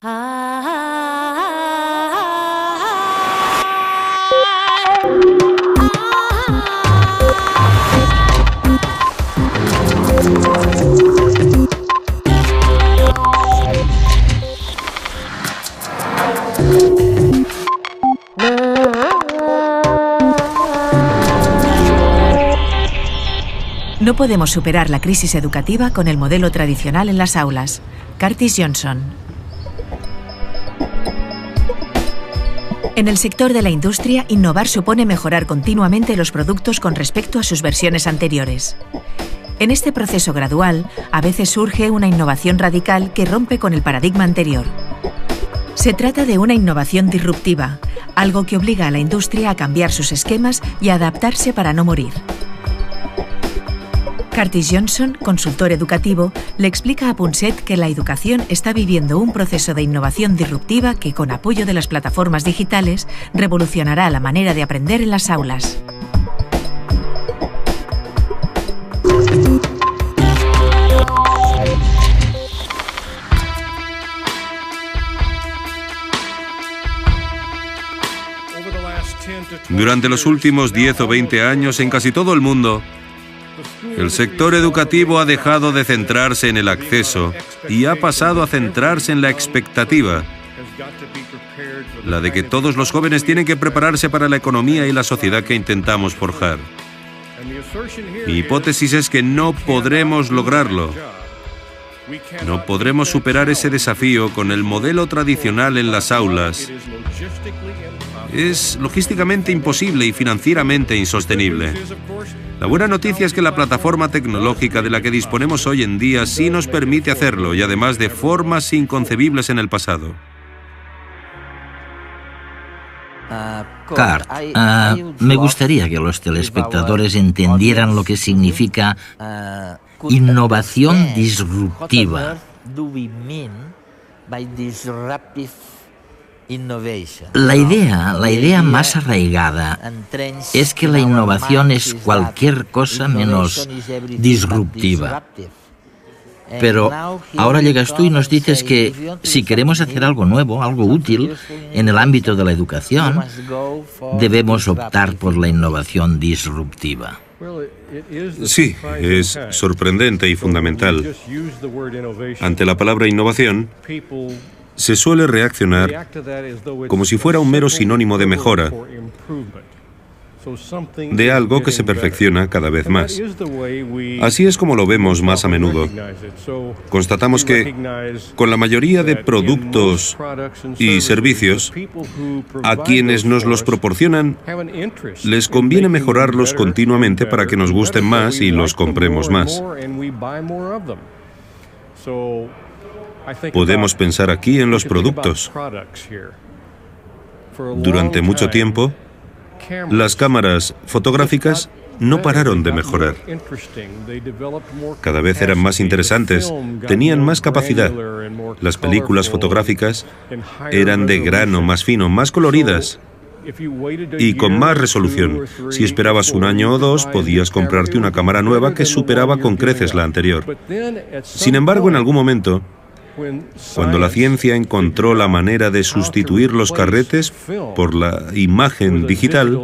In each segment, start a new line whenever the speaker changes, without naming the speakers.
No podemos superar la crisis educativa con el modelo tradicional en las aulas. Curtis Johnson. En el sector de la industria, innovar supone mejorar continuamente los productos con respecto a sus versiones anteriores. En este proceso gradual, a veces surge una innovación radical que rompe con el paradigma anterior. Se trata de una innovación disruptiva, algo que obliga a la industria a cambiar sus esquemas y a adaptarse para no morir. Curtis Johnson, consultor educativo, le explica a Punset que la educación está viviendo un proceso de innovación disruptiva que, con apoyo de las plataformas digitales, revolucionará la manera de aprender en las aulas.
Durante los últimos 10 o 20 años, en casi todo el mundo, el sector educativo ha dejado de centrarse en el acceso y ha pasado a centrarse en la expectativa, la de que todos los jóvenes tienen que prepararse para la economía y la sociedad que intentamos forjar. Mi hipótesis es que no podremos lograrlo. No podremos superar ese desafío con el modelo tradicional en las aulas. Es logísticamente imposible y financieramente insostenible. La buena noticia es que la plataforma tecnológica de la que disponemos hoy en día sí nos permite hacerlo, y además de formas inconcebibles en el pasado.
Cart, me gustaría que los telespectadores entendieran lo que significa innovación disruptiva. La idea más arraigada es que la innovación es cualquier cosa menos disruptiva. Pero ahora llegas tú y nos dices que si queremos hacer algo nuevo, algo útil en el ámbito de la educación, debemos optar por la innovación disruptiva.
Sí, es sorprendente y fundamental. Ante la palabra innovación, se suele reaccionar como si fuera un mero sinónimo de mejora, de algo que se perfecciona cada vez más. Así es como lo vemos más a menudo. Constatamos que, con la mayoría de productos y servicios, a quienes nos los proporcionan, les conviene mejorarlos continuamente para que nos gusten más y los compremos más. Podemos pensar aquí en los productos. Durante mucho tiempo, las cámaras fotográficas no pararon de mejorar. Cada vez eran más interesantes, tenían más capacidad. Las películas fotográficas eran de grano más fino, más coloridas y con más resolución. Si esperabas un año o dos, podías comprarte una cámara nueva que superaba con creces la anterior. Sin embargo, en algún momento, cuando la ciencia encontró la manera de sustituir los carretes por la imagen digital,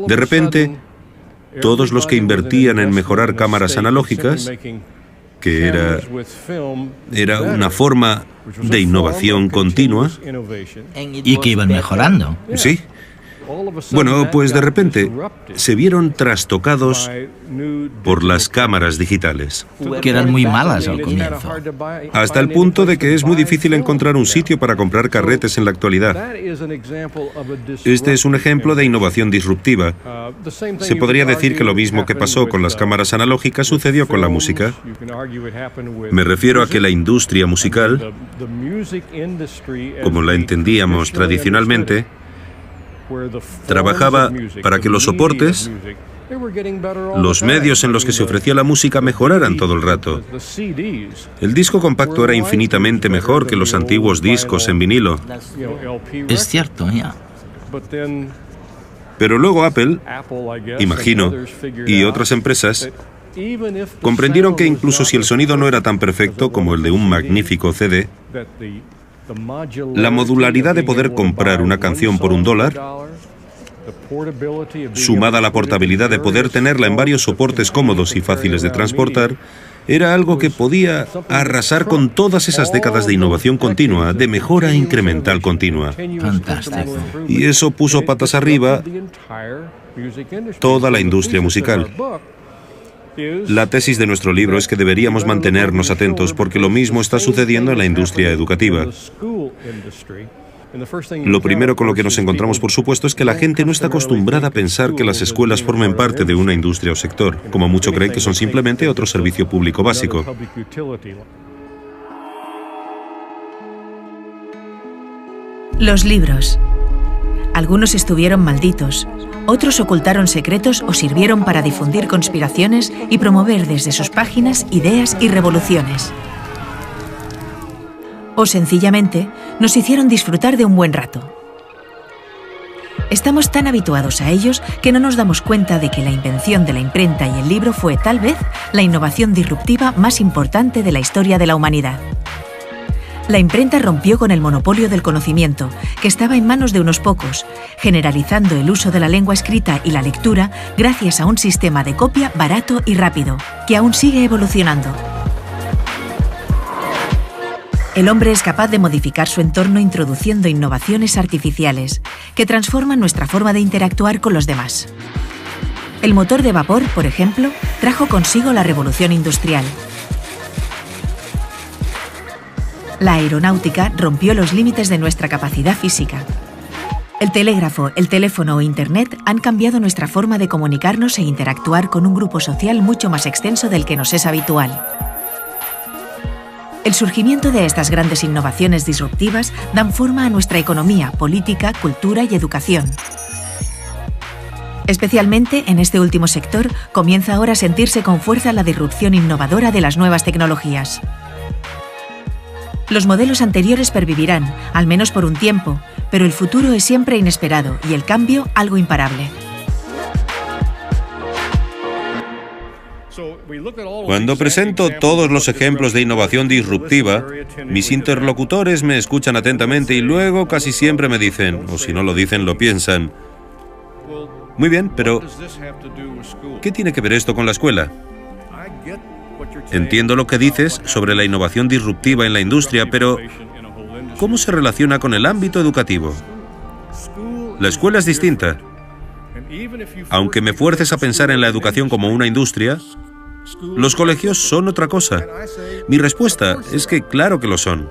de repente, todos los que invertían en mejorar cámaras analógicas, que era una forma de innovación continua,
y que iban mejorando.
Sí. Bueno, pues de repente se vieron trastocados por las cámaras digitales.
Que eran muy malas al comienzo.
Hasta el punto de que es muy difícil encontrar un sitio para comprar carretes en la actualidad. Este es un ejemplo de innovación disruptiva. Se podría decir que lo mismo que pasó con las cámaras analógicas sucedió con la música. Me refiero a que la industria musical, como la entendíamos tradicionalmente, trabajaba para que los soportes, los medios en los que se ofrecía la música, mejoraran todo el rato. El disco compacto era infinitamente mejor que los antiguos discos en vinilo.
Es cierto, ya.
Pero luego Apple, imagino, y otras empresas comprendieron que incluso si el sonido no era tan perfecto como el de un magnífico CD, La modularidad de poder comprar una canción por $1, sumada a la portabilidad de poder tenerla en varios soportes cómodos y fáciles de transportar, era algo que podía arrasar con todas esas décadas de innovación continua, de mejora incremental continua.
Fantástico.
Y eso puso patas arriba toda la industria musical. La tesis de nuestro libro es que deberíamos mantenernos atentos porque lo mismo está sucediendo en la industria educativa. Lo primero con lo que nos encontramos, por supuesto, es que la gente no está acostumbrada a pensar que las escuelas formen parte de una industria o sector. Como mucho creen que son simplemente otro servicio público básico.
Los libros. Algunos estuvieron malditos, otros ocultaron secretos o sirvieron para difundir conspiraciones y promover desde sus páginas ideas y revoluciones. O sencillamente nos hicieron disfrutar de un buen rato. Estamos tan habituados a ellos que no nos damos cuenta de que la invención de la imprenta y el libro fue, tal vez, la innovación disruptiva más importante de la historia de la humanidad. La imprenta rompió con el monopolio del conocimiento, que estaba en manos de unos pocos, generalizando el uso de la lengua escrita y la lectura gracias a un sistema de copia barato y rápido, que aún sigue evolucionando. El hombre es capaz de modificar su entorno introduciendo innovaciones artificiales que transforman nuestra forma de interactuar con los demás. El motor de vapor, por ejemplo, trajo consigo la revolución industrial. La aeronáutica rompió los límites de nuestra capacidad física. El telégrafo, el teléfono o Internet han cambiado nuestra forma de comunicarnos e interactuar con un grupo social mucho más extenso del que nos es habitual. El surgimiento de estas grandes innovaciones disruptivas dan forma a nuestra economía, política, cultura y educación. Especialmente en este último sector, comienza ahora a sentirse con fuerza la disrupción innovadora de las nuevas tecnologías. Los modelos anteriores pervivirán, al menos por un tiempo, pero el futuro es siempre inesperado y el cambio algo imparable.
Cuando presento todos los ejemplos de innovación disruptiva, mis interlocutores me escuchan atentamente y luego casi siempre me dicen, o si no lo dicen, lo piensan: muy bien, pero ¿qué tiene que ver esto con la escuela? Entiendo lo que dices sobre la innovación disruptiva en la industria, pero ¿cómo se relaciona con el ámbito educativo? La escuela es distinta. Aunque me fuerces a pensar en la educación como una industria, los colegios son otra cosa. Mi respuesta es que claro que lo son.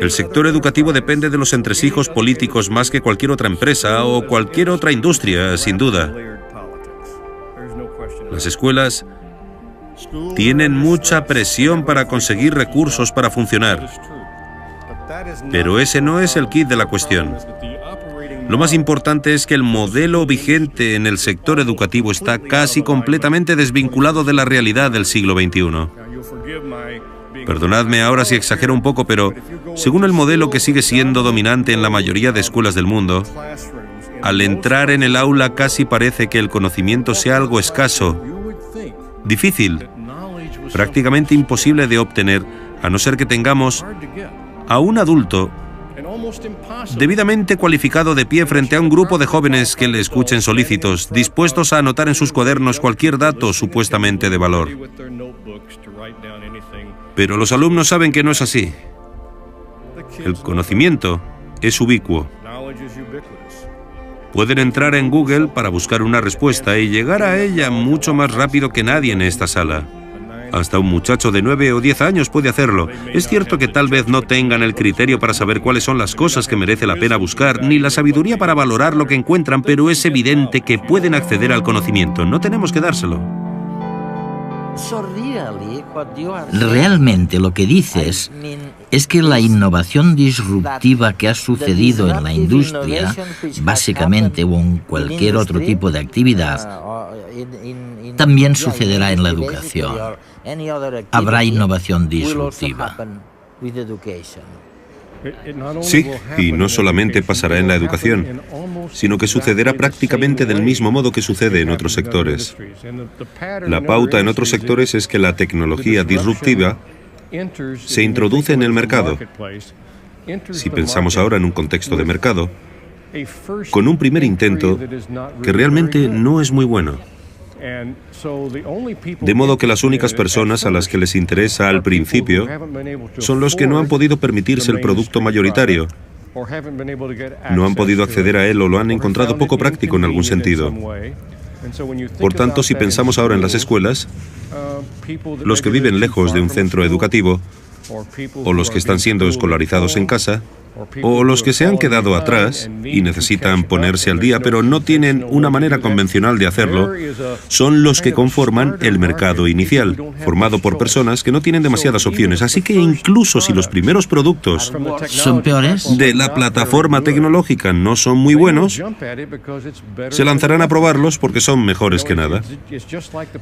El sector educativo depende de los entresijos políticos más que cualquier otra empresa o cualquier otra industria, sin duda. Las escuelas tienen mucha presión para conseguir recursos para funcionar. Pero ese no es el quid de la cuestión. Lo más importante es que el modelo vigente en el sector educativo está casi completamente desvinculado de la realidad del siglo XXI. Perdonadme ahora si exagero un poco, pero según el modelo que sigue siendo dominante en la mayoría de escuelas del mundo, al entrar en el aula casi parece que el conocimiento sea algo escaso, difícil, prácticamente imposible de obtener, a no ser que tengamos a un adulto debidamente cualificado de pie frente a un grupo de jóvenes que le escuchen solícitos, dispuestos a anotar en sus cuadernos cualquier dato supuestamente de valor. Pero los alumnos saben que no es así. El conocimiento es ubicuo. Pueden entrar en Google para buscar una respuesta y llegar a ella mucho más rápido que nadie en esta sala. Hasta un muchacho de 9 o 10 años puede hacerlo. Es cierto que tal vez no tengan el criterio para saber cuáles son las cosas que merece la pena buscar, ni la sabiduría para valorar lo que encuentran, pero es evidente que pueden acceder al conocimiento. No tenemos que dárselo.
Realmente lo que dices es que la innovación disruptiva que ha sucedido en la industria, básicamente o en cualquier otro tipo de actividad, también sucederá en la educación. Habrá innovación disruptiva.
Sí, y no solamente pasará en la educación, sino que sucederá prácticamente del mismo modo que sucede en otros sectores. La pauta en otros sectores es que la tecnología disruptiva se introduce en el mercado. Si pensamos ahora en un contexto de mercado, con un primer intento que realmente no es muy bueno. De modo que las únicas personas a las que les interesa al principio son los que no han podido permitirse el producto mayoritario, no han podido acceder a él o lo han encontrado poco práctico en algún sentido. Por tanto, si pensamos ahora en las escuelas, los que viven lejos de un centro educativo, o los que están siendo escolarizados en casa, o los que se han quedado atrás y necesitan ponerse al día, pero no tienen una manera convencional de hacerlo, son los que conforman el mercado inicial, formado por personas que no tienen demasiadas opciones. Así que incluso si los primeros productos
son peores
de la plataforma tecnológica no son muy buenos, se lanzarán a probarlos porque son mejores que nada.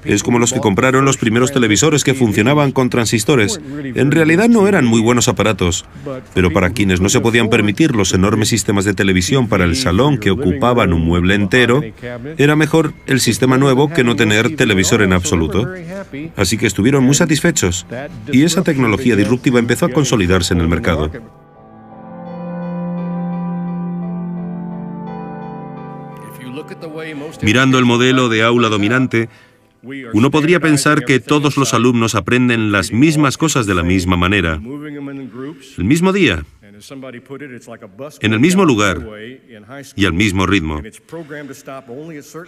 Es como los que compraron los primeros televisores que funcionaban con transistores. En realidad no eran muy buenos aparatos, pero para quienes no se podían permitir los enormes sistemas de televisión para el salón que ocupaban un mueble entero, era mejor el sistema nuevo que no tener televisor en absoluto. Así que estuvieron muy satisfechos, y esa tecnología disruptiva empezó a consolidarse en el mercado. Mirando el modelo de aula dominante, uno podría pensar que todos los alumnos aprenden las mismas cosas de la misma manera, el mismo día, en el mismo lugar y al mismo ritmo.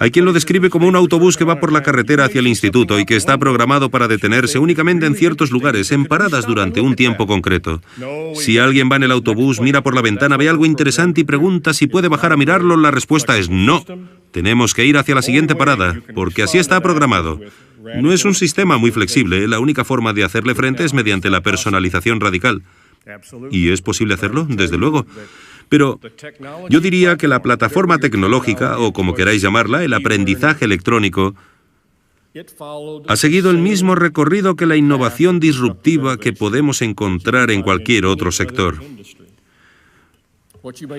Hay quien lo describe como un autobús que va por la carretera hacia el instituto y que está programado para detenerse únicamente en ciertos lugares, en paradas durante un tiempo concreto. Si alguien va en el autobús, mira por la ventana, ve algo interesante y pregunta si puede bajar a mirarlo, la respuesta es no. Tenemos que ir hacia la siguiente parada, porque así está programado. No es un sistema muy flexible. La única forma de hacerle frente es mediante la personalización radical. ¿Y es posible hacerlo? Desde luego. Pero yo diría que la plataforma tecnológica, o como queráis llamarla, el aprendizaje electrónico, ha seguido el mismo recorrido que la innovación disruptiva que podemos encontrar en cualquier otro sector.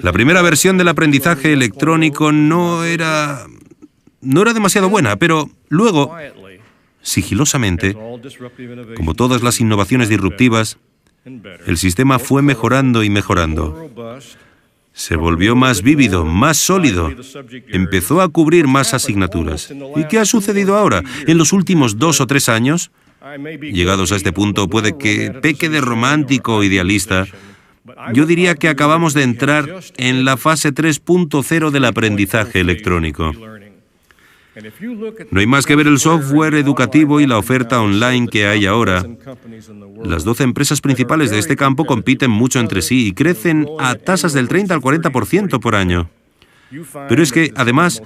La primera versión del aprendizaje electrónico no era demasiado buena, pero luego, sigilosamente, como todas las innovaciones disruptivas, el sistema fue mejorando y mejorando. Se volvió más vívido, más sólido. Empezó a cubrir más asignaturas. ¿Y qué ha sucedido ahora? En los últimos 2 o 3 años, llegados a este punto, puede que peque de romántico o idealista, yo diría que acabamos de entrar en la fase 3.0 del aprendizaje electrónico. No hay más que ver el software educativo y la oferta online que hay ahora. Las 12 empresas principales de este campo compiten mucho entre sí y crecen a tasas del 30 al 40% por año. Pero es que, además,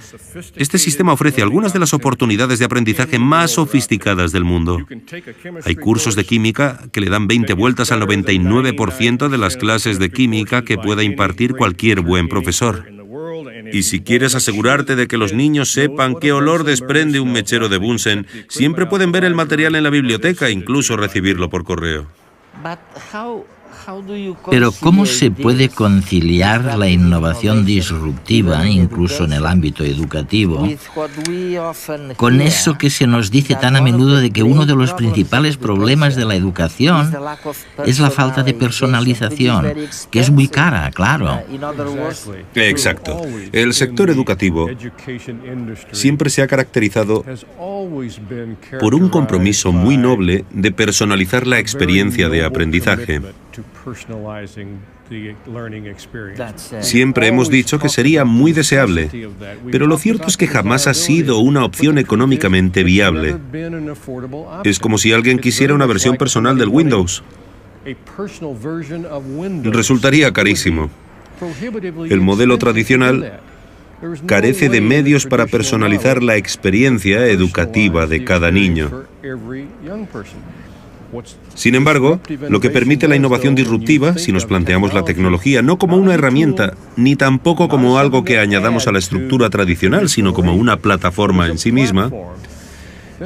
este sistema ofrece algunas de las oportunidades de aprendizaje más sofisticadas del mundo. Hay cursos de química que le dan 20 vueltas al 99% de las clases de química que pueda impartir cualquier buen profesor. Y si quieres asegurarte de que los niños sepan qué olor desprende un mechero de Bunsen, siempre pueden ver el material en la biblioteca e incluso recibirlo por correo.
Pero ¿cómo se puede conciliar la innovación disruptiva, incluso en el ámbito educativo, con eso que se nos dice tan a menudo de que uno de los principales problemas de la educación es la falta de personalización, que es muy cara, claro?
Exacto. El sector educativo siempre se ha caracterizado por un compromiso muy noble de personalizar la experiencia de aprendizaje. Siempre hemos dicho que sería muy deseable, pero lo cierto es que jamás ha sido una opción económicamente viable. Es como si alguien quisiera una versión personal del Windows. Resultaría carísimo. El modelo tradicional carece de medios para personalizar la experiencia educativa de cada niño. Sin embargo, lo que permite la innovación disruptiva, si nos planteamos la tecnología no como una herramienta, ni tampoco como algo que añadamos a la estructura tradicional, sino como una plataforma en sí misma,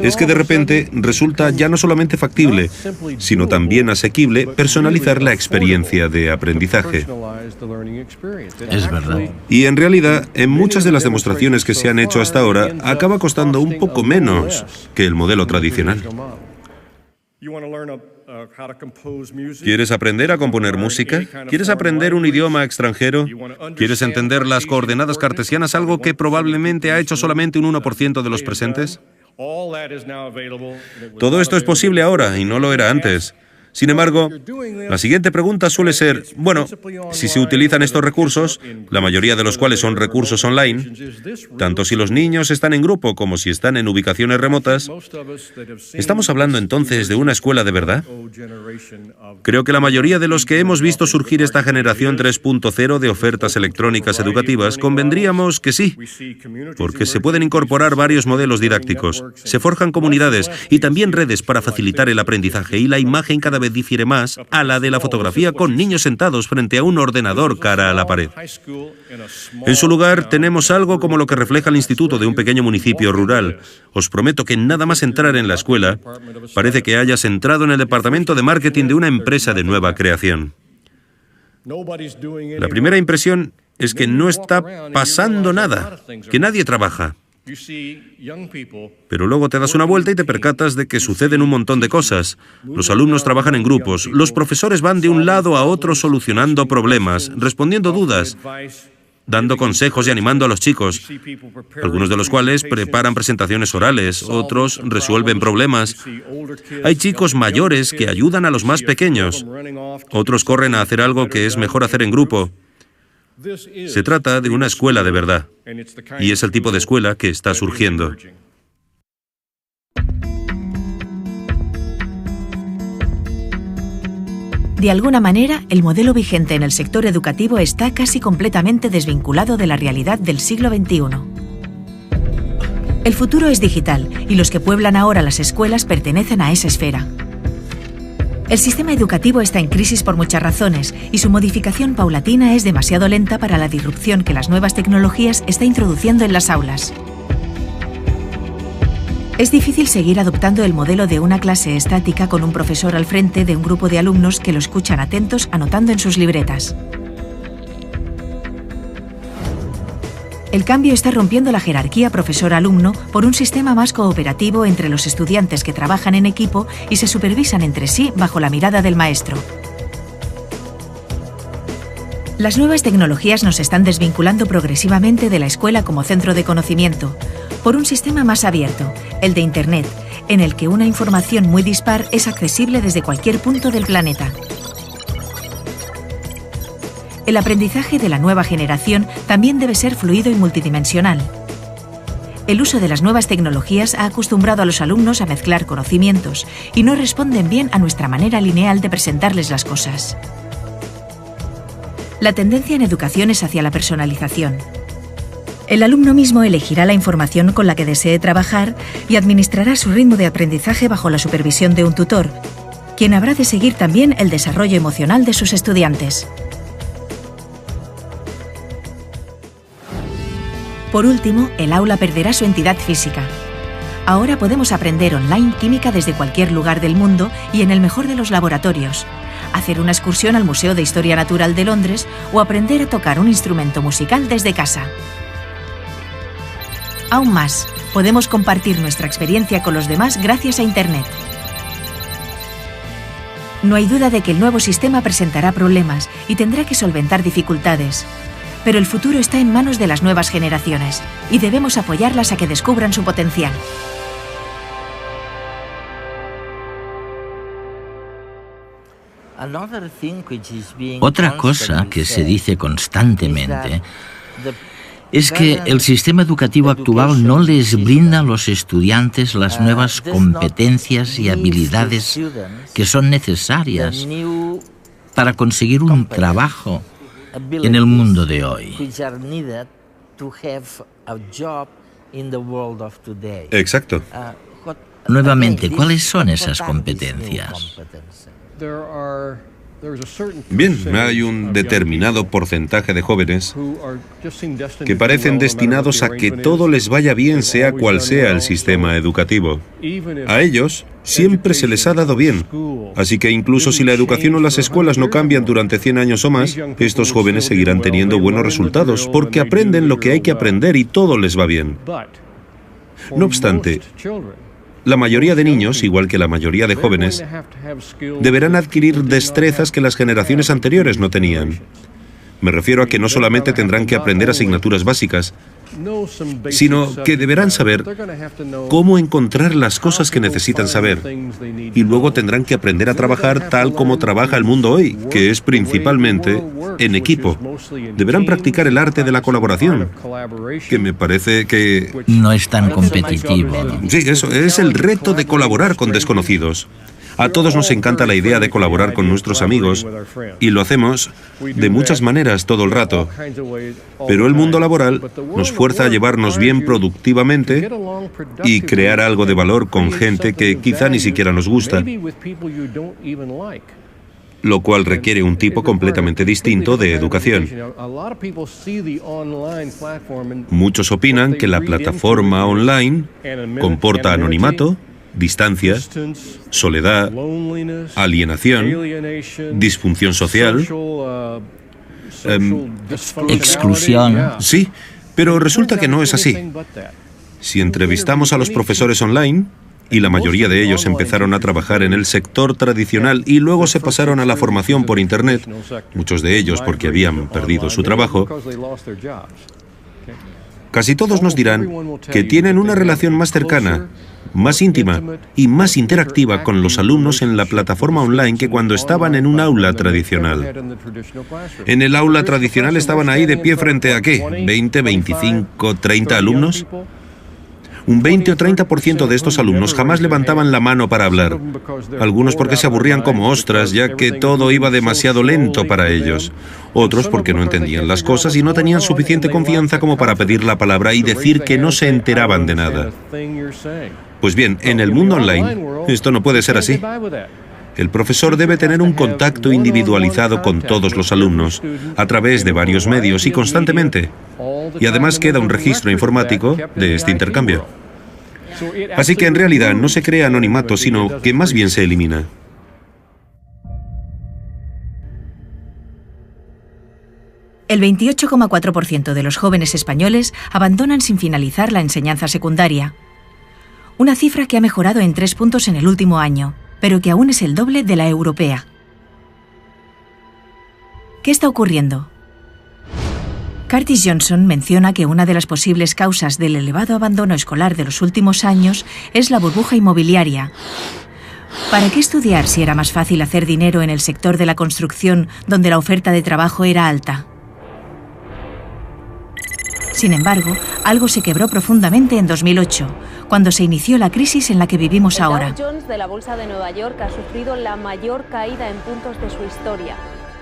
es que de repente resulta ya no solamente factible, sino también asequible personalizar la experiencia de aprendizaje.
Es verdad.
Y en realidad, en muchas de las demostraciones que se han hecho hasta ahora, acaba costando un poco menos que el modelo tradicional. ¿Quieres aprender a componer música? ¿Quieres aprender un idioma extranjero? ¿Quieres entender las coordenadas cartesianas, algo que probablemente ha hecho solamente un 1% de los presentes? Todo esto es posible ahora y no lo era antes. Sin embargo, la siguiente pregunta suele ser, bueno, si se utilizan estos recursos, la mayoría de los cuales son recursos online, tanto si los niños están en grupo como si están en ubicaciones remotas, ¿estamos hablando entonces de una escuela de verdad? Creo que la mayoría de los que hemos visto surgir esta generación 3.0 de ofertas electrónicas educativas convendríamos que sí, porque se pueden incorporar varios modelos didácticos, se forjan comunidades y también redes para facilitar el aprendizaje, y la imagen cada vez difiere más a la de la fotografía con niños sentados frente a un ordenador cara a la pared. En su lugar, tenemos algo como lo que refleja el instituto de un pequeño municipio rural. Os prometo que nada más entrar en la escuela, parece que hayas entrado en el departamento de marketing de una empresa de nueva creación. La primera impresión es que no está pasando nada, que nadie trabaja. Pero luego te das una vuelta y te percatas de que suceden un montón de cosas. Los alumnos trabajan en grupos, los profesores van de un lado a otro solucionando problemas, respondiendo dudas, dando consejos y animando a los chicos, algunos de los cuales preparan presentaciones orales, otros resuelven problemas. Hay chicos mayores que ayudan a los más pequeños, otros corren a hacer algo que es mejor hacer en grupo. Se trata de una escuela de verdad, y es el tipo de escuela que está surgiendo.
De alguna manera, el modelo vigente en el sector educativo está casi completamente desvinculado de la realidad del siglo XXI. El futuro es digital, y los que pueblan ahora las escuelas pertenecen a esa esfera. El sistema educativo está en crisis por muchas razones, y su modificación paulatina es demasiado lenta para la disrupción que las nuevas tecnologías está introduciendo en las aulas. Es difícil seguir adoptando el modelo de una clase estática con un profesor al frente de un grupo de alumnos que lo escuchan atentos, anotando en sus libretas. El cambio está rompiendo la jerarquía profesor-alumno por un sistema más cooperativo entre los estudiantes que trabajan en equipo y se supervisan entre sí bajo la mirada del maestro. Las nuevas tecnologías nos están desvinculando progresivamente de la escuela como centro de conocimiento, por un sistema más abierto, el de Internet, en el que una información muy dispar es accesible desde cualquier punto del planeta. El aprendizaje de la nueva generación también debe ser fluido y multidimensional. El uso de las nuevas tecnologías ha acostumbrado a los alumnos a mezclar conocimientos y no responden bien a nuestra manera lineal de presentarles las cosas. La tendencia en educación es hacia la personalización. El alumno mismo elegirá la información con la que desee trabajar y administrará su ritmo de aprendizaje bajo la supervisión de un tutor, quien habrá de seguir también el desarrollo emocional de sus estudiantes. Por último, el aula perderá su entidad física. Ahora podemos aprender online química desde cualquier lugar del mundo y en el mejor de los laboratorios, hacer una excursión al Museo de Historia Natural de Londres o aprender a tocar un instrumento musical desde casa. Aún más, podemos compartir nuestra experiencia con los demás gracias a Internet. No hay duda de que el nuevo sistema presentará problemas y tendrá que solventar dificultades. Pero el futuro está en manos de las nuevas generaciones y debemos apoyarlas a que descubran su potencial.
Otra cosa que se dice constantemente es que el sistema educativo actual no les brinda a los estudiantes las nuevas competencias y habilidades que son necesarias para conseguir un trabajo en el mundo de hoy.
Exacto.
Nuevamente, ¿cuáles son esas competencias?
Bien, hay un determinado porcentaje de jóvenes que parecen destinados a que todo les vaya bien sea cual sea el sistema educativo. A ellos siempre se les ha dado bien. Así que incluso si la educación o las escuelas no cambian durante 100 años o más, estos jóvenes seguirán teniendo buenos resultados porque aprenden lo que hay que aprender y todo les va bien. No obstante, La mayoría de niños, igual que la mayoría de jóvenes, deberán adquirir destrezas que las generaciones anteriores no tenían. Me refiero a que no solamente tendrán que aprender asignaturas básicas, sino que deberán saber cómo encontrar las cosas que necesitan saber. Y luego tendrán que aprender a trabajar tal como trabaja el mundo hoy, que es principalmente en equipo. Deberán practicar el arte de la colaboración, que me parece que...
No es tan competitivo.
Sí, eso es el reto de colaborar con desconocidos. A todos nos encanta la idea de colaborar con nuestros amigos y lo hacemos de muchas maneras todo el rato. Pero el mundo laboral nos fuerza a llevarnos bien productivamente y crear algo de valor con gente que quizá ni siquiera nos gusta, lo cual requiere un tipo completamente distinto de educación. Muchos opinan que la plataforma online comporta anonimato, distancia, soledad, alienación, disfunción social,
exclusión.
Sí, pero resulta que no es así. Si entrevistamos a los profesores online, y la mayoría de ellos empezaron a trabajar en el sector tradicional y luego se pasaron a la formación por Internet, muchos de ellos porque habían perdido su trabajo, casi todos nos dirán que tienen una relación más cercana, más íntima y más interactiva con los alumnos en la plataforma online que cuando estaban en un aula tradicional. En el aula tradicional estaban ahí de pie frente a ¿qué? ¿20, 25, 30 alumnos? Un 20 o 30% de estos alumnos jamás levantaban la mano para hablar. Algunos porque se aburrían como ostras, ya que todo iba demasiado lento para ellos. Otros porque no entendían las cosas y no tenían suficiente confianza como para pedir la palabra y decir que no se enteraban de nada. Pues bien, en el mundo online, esto no puede ser así. El profesor debe tener un contacto individualizado con todos los alumnos, a través de varios medios y constantemente. Y además queda un registro informático de este intercambio. Así que en realidad no se crea anonimato, sino que más bien se elimina.
El 28,4% de los jóvenes españoles abandonan sin finalizar la enseñanza secundaria. Una cifra que ha mejorado en 3 puntos en el último año, pero que aún es el doble de la europea. ¿Qué está ocurriendo? Curtis Johnson menciona que una de las posibles causas del elevado abandono escolar de los últimos años es la burbuja inmobiliaria. ¿Para qué estudiar si era más fácil hacer dinero en el sector de la construcción, donde la oferta de trabajo era alta? Sin embargo, algo se quebró profundamente en 2008, cuando se inició la crisis en la que vivimos ahora.
El Dow Jones de la Bolsa de Nueva York ha sufrido la mayor caída en puntos de su historia.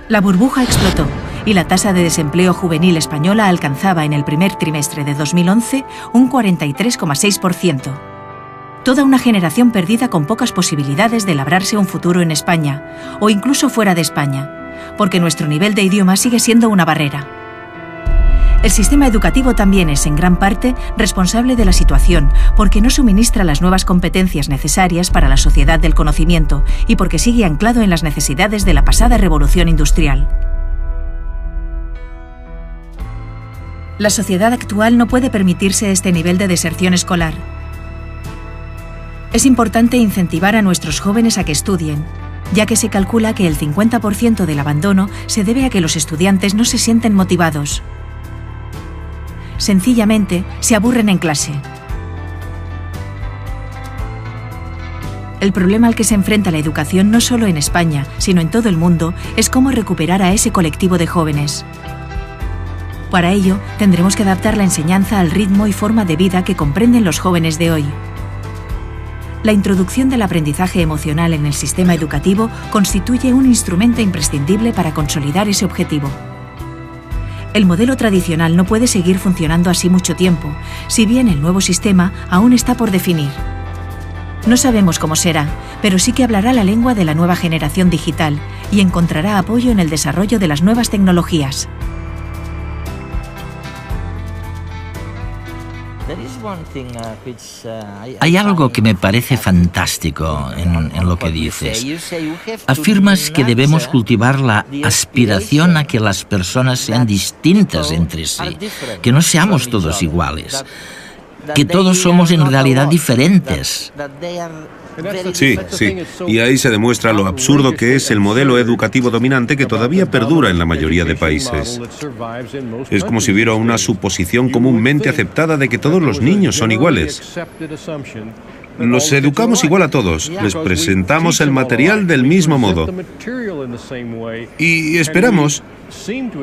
La burbuja explotó y la tasa de desempleo juvenil española alcanzaba en el primer trimestre de 2011 un 43,6%. Toda una generación perdida con pocas posibilidades de labrarse un futuro en España, o incluso fuera de España, porque nuestro nivel de idioma sigue siendo una barrera. El sistema educativo también es, en gran parte, responsable de la situación, porque no suministra las nuevas competencias necesarias para la sociedad del conocimiento y porque sigue anclado en las necesidades de la pasada revolución industrial. La sociedad actual no puede permitirse este nivel de deserción escolar. Es importante incentivar a nuestros jóvenes a que estudien, ya que se calcula que el 50% del abandono se debe a que los estudiantes no se sienten motivados. Sencillamente, se aburren en clase. El problema al que se enfrenta la educación no solo en España, sino en todo el mundo, es cómo recuperar a ese colectivo de jóvenes. Para ello, tendremos que adaptar la enseñanza al ritmo y forma de vida que comprenden los jóvenes de hoy. La introducción del aprendizaje emocional en el sistema educativo constituye un instrumento imprescindible para consolidar ese objetivo. El modelo tradicional no puede seguir funcionando así mucho tiempo, si bien el nuevo sistema aún está por definir. No sabemos cómo será, pero sí que hablará la lengua de la nueva generación digital y encontrará apoyo en el desarrollo de las nuevas tecnologías.
Hay algo que me parece fantástico en lo que dices. Afirmas que debemos cultivar la aspiración a que las personas sean distintas entre sí, que no seamos todos iguales. que todos somos en realidad diferentes.
Sí, sí. Y ahí se demuestra lo absurdo que es el modelo educativo dominante que todavía perdura en la mayoría de países. Es como si hubiera una suposición comúnmente aceptada de que todos los niños son iguales. Los educamos igual a todos, les presentamos el material del mismo modo y esperamos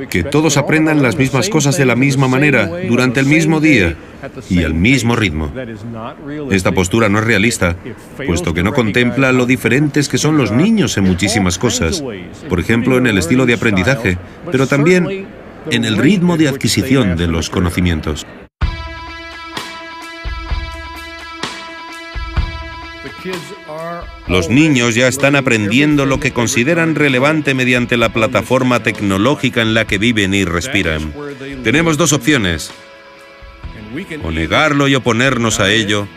que todos aprendan las mismas cosas de la misma manera, durante el mismo día y al mismo ritmo. Esta postura no es realista, puesto que no contempla lo diferentes que son los niños en muchísimas cosas, por ejemplo, en el estilo de aprendizaje, pero también en el ritmo de adquisición de los conocimientos. Los niños ya están aprendiendo lo que consideran relevante mediante la plataforma tecnológica en la que viven y respiran. Tenemos dos opciones: o negarlo y oponernos a ello,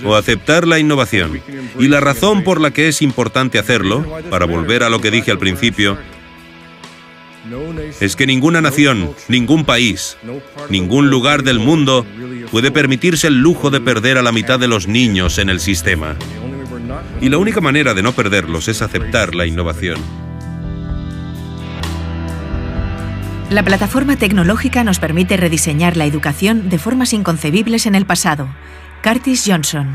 o aceptar la innovación. Y la razón por la que es importante hacerlo, para volver a lo que dije al principio, es que ninguna nación, ningún país, ningún lugar del mundo puede permitirse el lujo de perder a la mitad de los niños en el sistema. Y la única manera de no perderlos es aceptar la innovación.
La plataforma tecnológica nos permite rediseñar la educación de formas inconcebibles en el pasado. Curtis Johnson.